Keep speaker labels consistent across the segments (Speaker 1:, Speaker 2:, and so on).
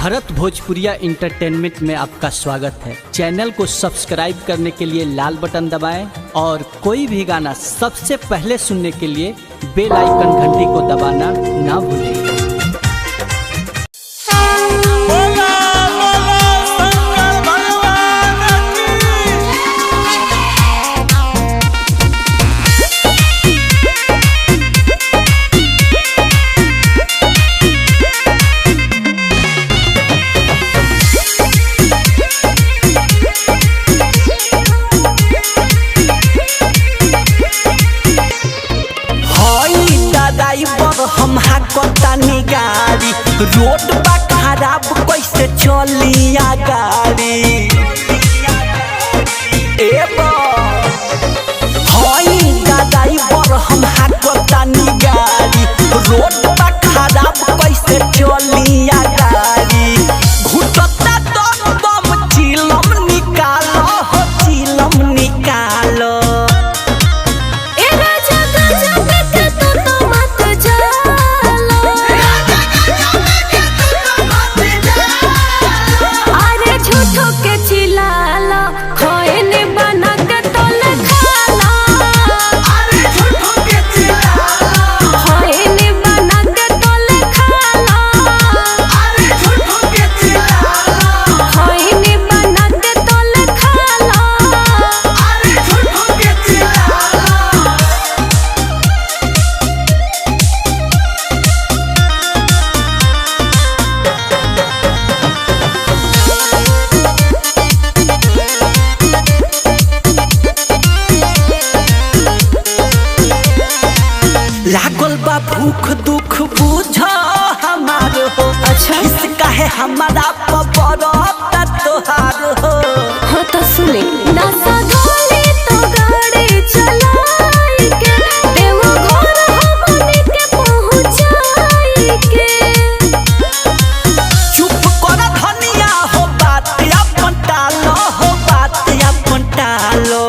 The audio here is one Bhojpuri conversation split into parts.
Speaker 1: भरत भोजपुरिया इंटरटेनमेंट में आपका स्वागत है। चैनल को सब्सक्राइब करने के लिए लाल बटन दबाएं और कोई भी गाना सबसे पहले सुनने के लिए बेल आइकन घंटी को दबाना ना भूलें।
Speaker 2: हम हाकतानी गाड़ी रोड बा खराब कैसे चलिया गाड़ी हम हाकतानी गाड़ी रोड बा खराब कैसे चलिया गाड़ी घुटता तो बम चिलम निकालो हो चिलम निकालो। लागल बा भूख दुख बुझ हमार हो। अच्छा इसका है हमारा पबरता तोहार हो।
Speaker 3: हाँ तो सुने ना साधोले तो गाड़ी चलाई के देवो घर हमने के पहुँचाई के।
Speaker 2: चुप कर धनिया हो बात अपन टालो हो बात अपन टालो।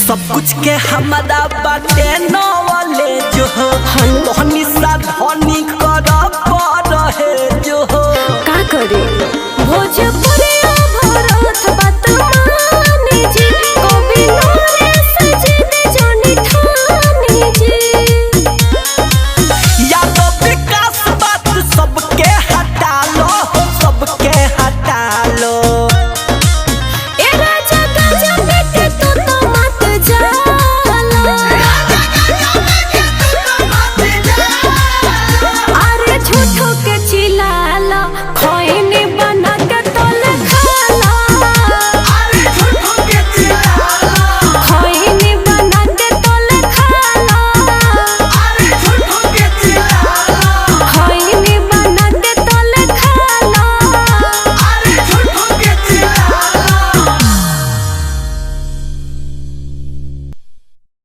Speaker 2: सब कुछ के हमारा बाटे न